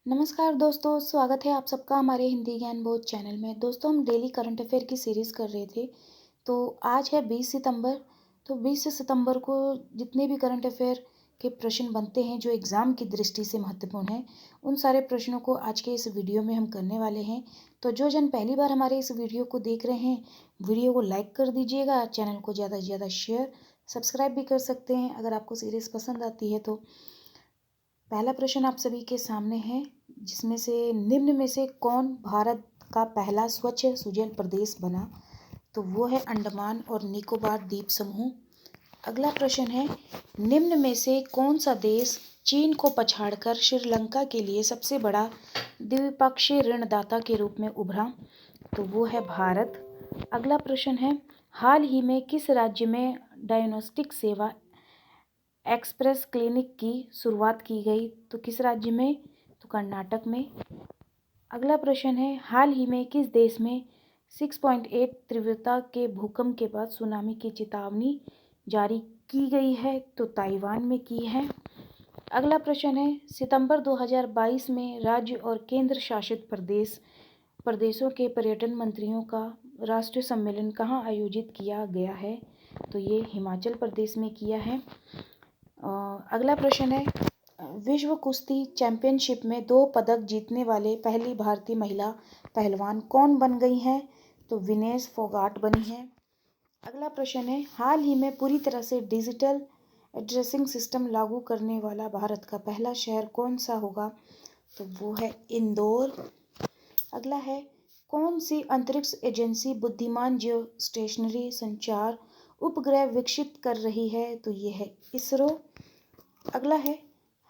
नमस्कार दोस्तों, स्वागत है आप सबका हमारे हिंदी ज्ञान बोध चैनल में। दोस्तों, हम डेली करंट अफेयर की सीरीज़ कर रहे थे। तो आज है 20 सितंबर। तो 20 सितंबर को जितने भी करंट अफेयर के प्रश्न बनते हैं जो एग्ज़ाम की दृष्टि से महत्वपूर्ण हैं, उन सारे प्रश्नों को आज के इस वीडियो में हम करने वाले हैं। तो जो जन पहली बार हमारे इस वीडियो को देख रहे हैं, वीडियो को लाइक कर दीजिएगा, चैनल को ज़्यादा से ज़्यादा शेयर, सब्सक्राइब भी कर सकते हैं अगर आपको सीरीज़ पसंद आती है तो। पहला प्रश्न आप सभी के सामने है, जिसमें से निम्न में से कौन भारत का पहला स्वच्छ सुजल प्रदेश बना? तो वो है अंडमान और निकोबार द्वीप समूह। अगला प्रश्न है, निम्न में से कौन सा देश चीन को पछाड़कर श्रीलंका के लिए सबसे बड़ा द्विपक्षीय ऋणदाता के रूप में उभरा? तो वो है भारत। अगला प्रश्न है, हाल ही में किस राज्य में डायग्नोस्टिक सेवा एक्सप्रेस क्लिनिक की शुरुआत की गई? तो किस राज्य में? तो कर्नाटक में। अगला प्रश्न है, हाल ही में किस देश में 6.8 तीव्रता के भूकंप के बाद सुनामी की चेतावनी जारी की गई है? तो ताइवान में की है। अगला प्रश्न है, सितंबर 2022 में राज्य और केंद्र शासित प्रदेशों के पर्यटन मंत्रियों का राष्ट्रीय सम्मेलन कहाँ आयोजित किया गया है? तो ये हिमाचल प्रदेश में किया है। अगला प्रश्न है, विश्व कुश्ती चैंपियनशिप में 2 पदक जीतने वाले पहली भारतीय महिला पहलवान कौन बन गई हैं? तो विनेश फोगाट बनी हैं। अगला प्रश्न है, हाल ही में पूरी तरह से डिजिटल एड्रेसिंग सिस्टम लागू करने वाला भारत का पहला शहर कौन सा होगा? तो वो है इंदौर। अगला है, कौन सी अंतरिक्ष एजेंसी बुद्धिमान जियो स्टेशनरी संचार उपग्रह विकसित कर रही है? तो ये है इसरो। अगला है,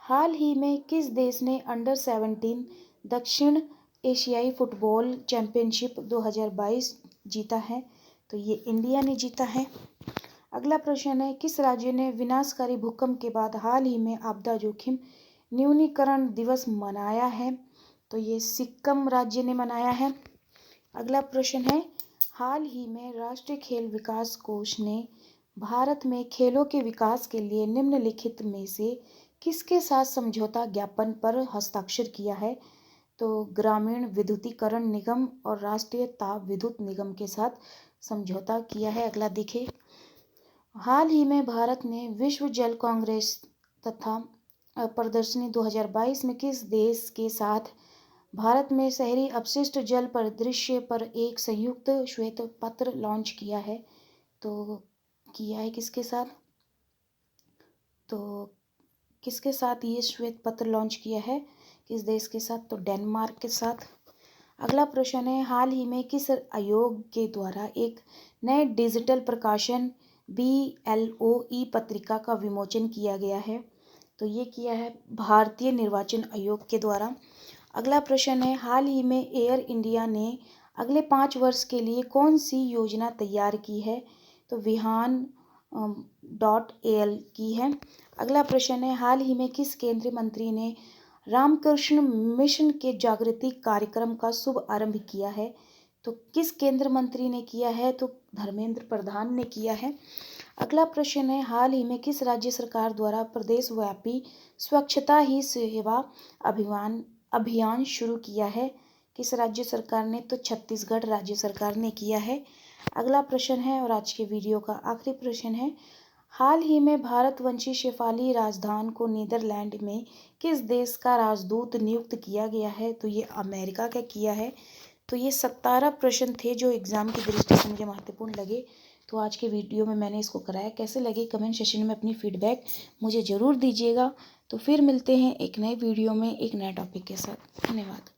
हाल ही में किस देश ने अंडर 17 दक्षिण एशियाई फुटबॉल चैंपियनशिप 2022 जीता है? तो ये इंडिया ने जीता है। अगला प्रश्न है, किस राज्य ने विनाशकारी भूकंप के बाद हाल ही में आपदा जोखिम न्यूनीकरण दिवस मनाया है? तो ये सिक्किम राज्य ने मनाया है। अगला प्रश्न है, हाल ही में राष्ट्रीय खेल विकास कोष ने भारत में खेलों के विकास के लिए निम्नलिखित में से किसके साथ समझौता ज्ञापन पर हस्ताक्षर किया है? तो ग्रामीण विद्युतीकरण निगम और राष्ट्रीय ताप विद्युत निगम के साथ समझौता किया है। अगला देखिए, हाल ही में भारत ने विश्व जल कांग्रेस तथा प्रदर्शनी 2022 में किस देश के साथ भारत में शहरी अपशिष्ट जल परिदृश्य पर एक संयुक्त श्वेत पत्र लॉन्च किया है? तो किया है किसके साथ? तो किसके साथ ये श्वेत पत्र लॉन्च किया है? किस देश के साथ? तो डेनमार्क के साथ। अगला प्रश्न है, हाल ही में किस आयोग के द्वारा एक नए डिजिटल प्रकाशन BLOE पत्रिका का विमोचन किया गया है? तो ये किया है भारतीय निर्वाचन आयोग के द्वारा। अगला प्रश्न है, हाल ही में एयर इंडिया ने अगले 5 वर्ष के लिए कौन सी योजना तैयार की है? तो विहान .AL की है। अगला प्रश्न है, हाल ही में किस केंद्रीय मंत्री ने रामकृष्ण मिशन के जागृति कार्यक्रम का शुभ आरंभ किया है? तो किस केंद्र मंत्री ने किया है? तो धर्मेंद्र प्रधान ने किया है। अगला प्रश्न है, हाल ही में किस राज्य सरकार द्वारा प्रदेशव्यापी स्वच्छता ही सेवा अभियान शुरू किया है? किस राज्य सरकार ने? तो छत्तीसगढ़ राज्य सरकार ने किया है। अगला प्रश्न है और आज के वीडियो का आखिरी प्रश्न है, हाल ही में भारतवंशी शेफाली राजदान को नीदरलैंड में किस देश का राजदूत नियुक्त किया गया है? तो ये अमेरिका का किया है। तो ये 17 प्रश्न थे जो एग्ज़ाम की दृष्टि से मुझे महत्वपूर्ण लगे। तो आज के वीडियो में मैंने इसको कराया। कैसे लगे कमेंट सेशन में अपनी फीडबैक मुझे ज़रूर दीजिएगा। तो फिर मिलते हैं एक नए वीडियो में एक नए टॉपिक के साथ। धन्यवाद।